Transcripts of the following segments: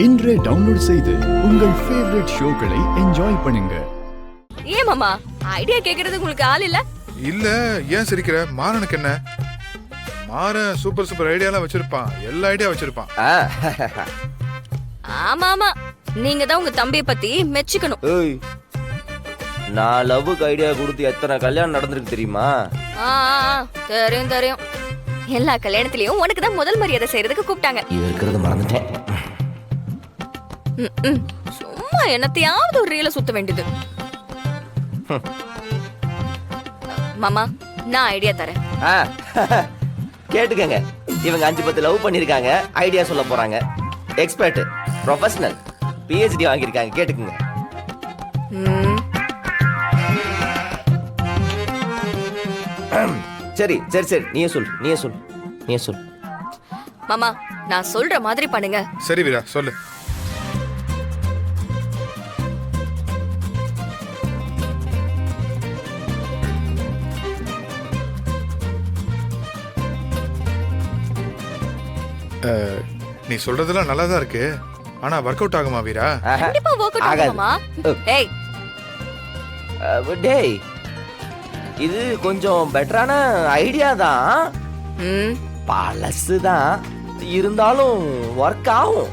இன்றே டவுன்லோட் செய்து உங்கள் ஃபேவரட் ஷோக்களை என்ஜாய் பண்ணுங்க. ஏன் மாமா ஐடியா கேக்குறது உங்களுக்கு ஆள் இல்ல? இல்ல, ஏன் சிரிக்கிற? மாறனுக்கு என்ன? மாறன் சூப்பர் சூப்பர் ஐடியாலாம் வச்சிருப்பான், எல்லா ஐடியா வச்சிருப்பான். ஆமா ஆமா, நீங்க தான் உங்க தம்பியை பத்தி மெச்சுக்கணும். ஏய், நான் லவ்வுக்கு ஐடியா கொடுத்து எத்தனை கல்யாணம் நடந்திருக்கு தெரியுமா? தெரியும் தெரியும். எல்லா கல்யாணத்திலயும் உனக்கு தான் முதல் மரியாதை செய்யறதுக்கு கூப்பிட்டாங்க. இருக்கிறத மறந்துட்டேன். சும்மா என்னத்தையாவது ஒரு ரீல சுத்த வேண்டியது. மாமா, நான் ஐடியா தரேன். கேட்டுக்கங்க, இவங்க 5-10 லவ் பண்ணிருக்காங்க, ஐடியா சொல்ல போறாங்க. எக்ஸ்பர்ட், ப்ரொஃபஷனல், PhD வாங்கியிருக்காங்க. கேட்டுக்குங்க. சரி சரி சரி, நீயே சொல். மாமா, நான் சொல்ற மாதிரி பண்ணுங்க. சரி வீரா, சொல்லு. நீ சொல்றதெல்லாம் நல்லா தான் இருக்கு, ஆனா ஒர்க் அவுட் ஆகுமா வீரா? கண்டிப்பா ஒர்க் அவுட் ஆகுமா? ஏய் டேய், இது கொஞ்சம் பெட்டரான ஐடியா தான். பழசு தான் இருந்தாலும் ஒர்க் ஆகும்.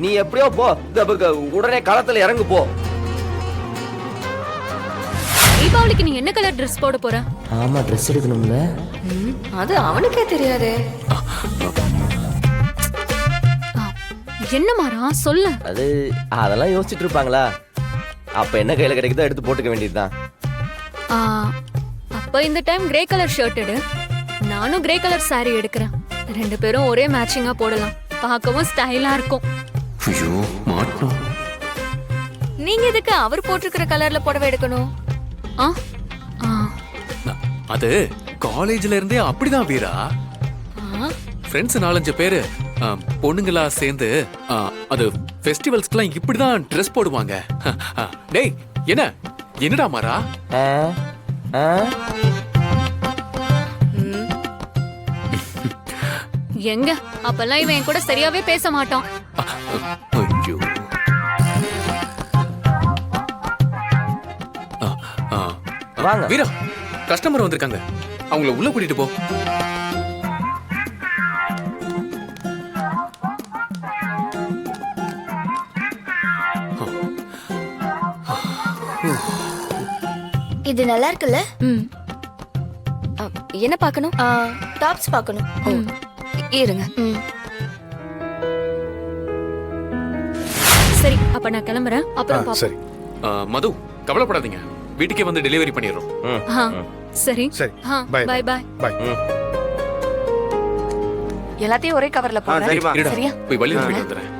நீ எப்படியோ போ, உடனே களத்துல இறங்கு போ. தீபாவளிக்கு நீ என்ன கலர் Dress போட போற? ஆமா, Dress எடுக்கணும்ல. அது அவனுக்கே தெரியாது. என்ன மாறா சொல்லு. அதெல்லாம் யோசிச்சுட்டு இருப்பாங்களா? அப்ப என்ன கையில கிடைக்குதோ எடுத்து போட்டுக்க வேண்டியதுதான். அப்ப இந்த டைம் கிரே கலர் ஷர்ட் எடு, நானும் கிரே கலர் saree எடுக்கிறேன். 2 பேரும் ஒரே மேட்சிங்கா போடலாம், பார்க்கவும் ஸ்டைலா இருக்கும். ஐயோ மாட்டோம். நீங்க எதுக்கு அவர் போட்டிருக்கிற கலர்ல புடவை எடுக்கணும்? அது காலேஜ்ல இருந்தே அப்படிதான் வீரா. ஃப்ரெண்ட்ஸ் 4-5 பேரு பொண்ணுங்களா சேர்ந்து அது ஃபெஸ்டிவல்ஸ்க்குலாம் இப்படிதான் ட்ரெஸ் போடுவாங்க. டேய், என்னடா மாறா? எங்க அப்பெல்லாம் இவன் என் கூட சரியாவே பேச மாட்டான். ஐயோ, வாங்க வீரா, கஸ்டமர் வந்திருக்காங்க, அவங்கள உள்ள கூட்டிட்டு போ. இது நல்லா இருக்குல்ல? என்ன பார்க்கணும்? டாப்ஸ் பார்க்கணும். இருங்க. சரி, அப்ப நான் கிளம்புறேன். அப்புறம் சரி மது, கவலைப்படாதீங்க, வீட்டுக்கே வந்து டெலிவரி பண்ணிடுறோம். சரி சரி, பை பை பை பை. எல்லாத்தையும் ஒரே கவர்ல போடுறேன். சரியா? போய் வழியில போயிட்டு வந்துடுறேன்.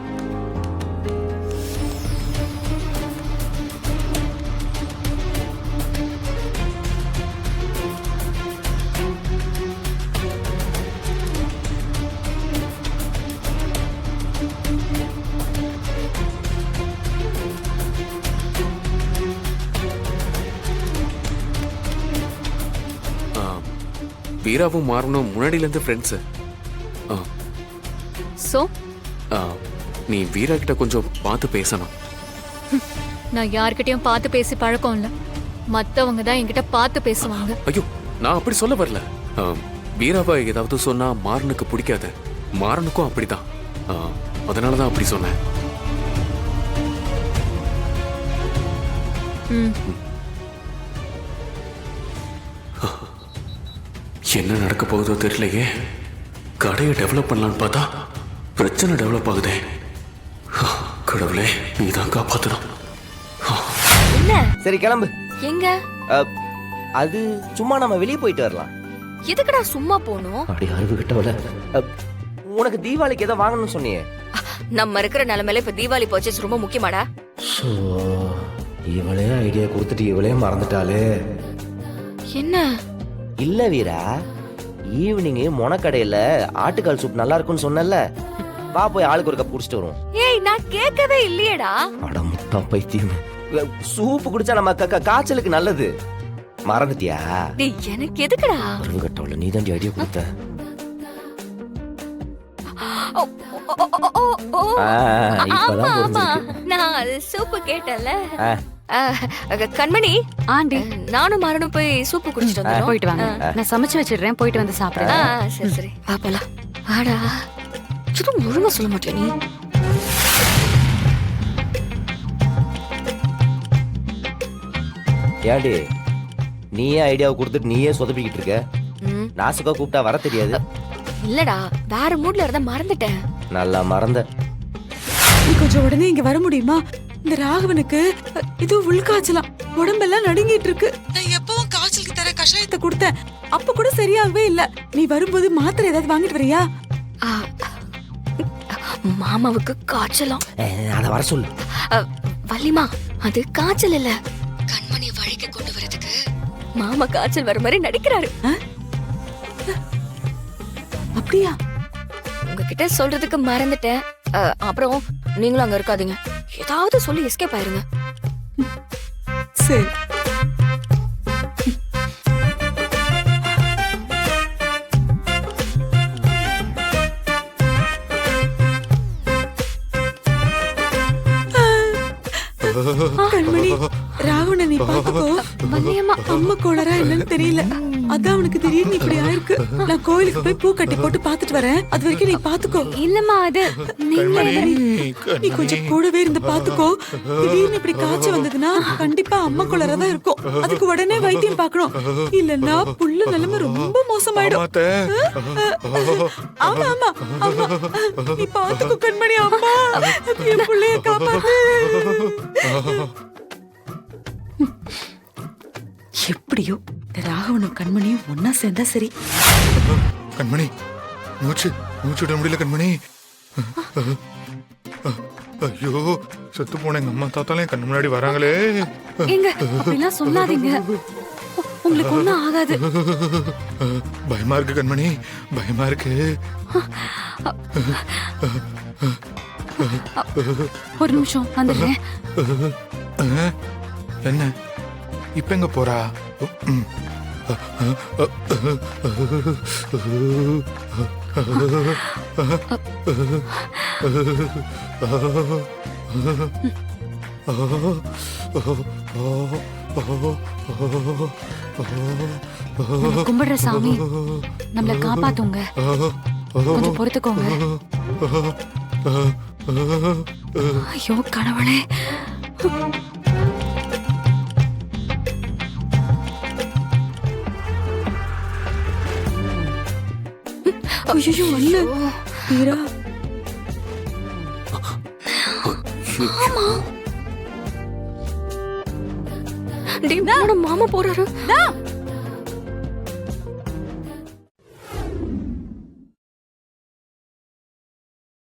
வீராவும் மாறனும் முன்னாடில இருந்து ஃப்ரெண்ட்ஸ். சோ நீ வீரா கிட்ட கொஞ்சம் பார்த்து பேசணும். நான் யார்கிட்டயும் பார்த்து பேசி பழக்கம் இல்ல, மத்தவங்க தான் என்கிட்ட பார்த்து பேசுவாங்க. ஐயோ, நான் அப்படி சொல்ல வரல. வீராவை ஏதாவது சொன்னா மாறனுக்கு பிடிக்காது, மாறனுக்கும் அப்படிதான். அதனாலதான் அப்படி சொன்னேன். என்ன நடக்க போகுதோ தெரியலையே. கடையை டெவலப் பண்ணலான்னு பார்த்தா பிரச்சனை டெவலப் ஆகுதே. கடவுளே, நீதான் காப்பாத்தணும். சரி, கிளம்பு. எங்க? அது சும்மா நம்ம வெளியே போயிட்டு வரலாம். எதுக்குடா சும்மா போகணும்? அப்படி அறிவு கிட்டவல. உனக்கு தீபாவளிக்கு ஏதோ வாங்கணும்னு சொன்னியே. நம்ம இருக்கிற நிலைமையில இப்ப தீபாவளி பர்ச்சேஸ் ரொம்ப முக்கியமாடா. இவளே ஐடியா கொடுத்துட்டு இவளே மறந்துட்டாளே. என்ன? இல்ல வீரா, ஈவினிங் மொனக்கடையில ஆட்டுக்கால் சூப் நல்லா இருக்கும்னு சொன்னல, வா போய் ஆளுக்கு ஒரு கப் குடிச்சிட்டு வருவோம். ஏய், நான் கேட்கவே இல்லையேடா. அட முட்டா பைத்தியம், சூப் குடிச்சா நம்ம காய்ச்சலுக்கு நல்லது. மறந்துட்டியா? டேய், எனக்கு எதுக்குடா? அருங்கட்டவள, நீ தான் ஐடியா கொடுத்த. ஓ, இப்பதான் ஆமா, புரிஞ்சிருக்கு. நான் அது சூப்பு கேட்டேன்ல. ஆ. கண்மணி, ஆண்டி நானும் மாறனும் போய் சூப்பு குடிச்சிட்டு வந்துடுறோம். போயிட்டு வாங்க நான் சமைச்சு வச்சிடுறேன் போயிட்டு வந்து சாப்பிடுறேன் சரி சரி வா போலாம். வாடா. சுத்தம் ஒழுங்கா சொல்ல மாட்டியா நீ? ஏண்டி நீயே ஐடியாவை கொடுத்துட்டு நீயே சொதப்பிக்கிட்டு இருக்க. ம், நாசுக்கா கூப்பிட்டா வர தெரியாது. இல்லடா, வேற மூட்ல இருந்தா மறந்துட்டேன். நல்லா மறந்த. நீ கொஞ்சம் உடனே இங்க வர முடியுமா? இந்த ராகவனுக்கு இது உள்காய்ச்சலாம், உடம்பெல்லாம் நடுங்கிட்டு இருக்கு. நான் எப்பவும் காய்ச்சலுக்கு தர கஷாயத்தை கொடுத்தேன், அப்ப கூட சரியாகவே இல்ல. நீ வரும்போது மாத்திரை ஏதாவது வாங்கிட்டு வரியா? ஆ, மாமாவுக்கு காய்ச்சலாம். அத வர சொல்லு. வள்ளிமா, அது காய்ச்சல் இல்ல. கண்மணி வழிக்கு கொண்டு வரதுக்கு மாமா காய்ச்சல் வர மாதிரி நடிக்கிறாரு. அப்படியா? உங்ககிட்ட சொல்றதுக்கு மறந்துட்டேன். அப்புறம் நீங்களும் அங்க இருக்காதீங்க, ஏதாவது சொல்லி எஸ்கேப் ஆயிருங்க. சரி. கண்மணி, ராவண நீ பாத்துக்கோ. வள்ளியம்மா, அம்மா கோளரா என்னன்னு தெரியல, அதான் அவனுக்கு திடீர்னு இப்படி ஆயிருக்கு. நான் கோயிலுக்கு போய் பூ கட்டி போட்டு பாத்துட்டு வரேன், அது வரைக்கும் நீ பாத்துக்கோ. இல்லம்மா அது கண்மணி, நீ கொஞ்சம் கூடவே இருந்து பாத்துக்கோ. திடீர்னு இப்படி காய்ச்சல் வந்ததுன்னா கண்டிப்பா அம்மா கோளரா தான் இருக்கும். அதுக்கு உடனே வைத்தியம் பார்க்கணும், இல்லன்னா புள்ள நிலைமை ரொம்ப மோசமாயிடும். ஆமாத்த. ஆமா ஆமா ஆமா, நீ பாத்துக்கோ கண்மணி. அம்மா, என் புள்ளைய காப்பாத்து. எப்படியோ இந்த ராகவனும் கண்மணியும் ஒன்னா சேர்ந்தா சரி. கண்மணி, மூச்சு விட முடியல கண்மணி. ஐயோ, செத்து போன எங்க அம்மா தாத்தாலே என் கண்ணு முன்னாடி வராங்களே. எங்க அப்படிலாம் சொல்லாதீங்க, உங்களுக்கு ஒண்ணும் ஆகாது. பயமா இருக்கு கண்மணி, பயமா இருக்கு. ஒரு நிமிஷம் வந்துடுறேன். என்ன இப்ப எங்க போறா? ம். நம்ம கும்பிடுற சாமி நம்மள காப்பாத்துங்க, கொஞ்சம் பொறுத்துக்கோங்க. ஐயோ கடவுளே. ஐயோ அல்ல வீரா. டேய், மாமா போறாரு.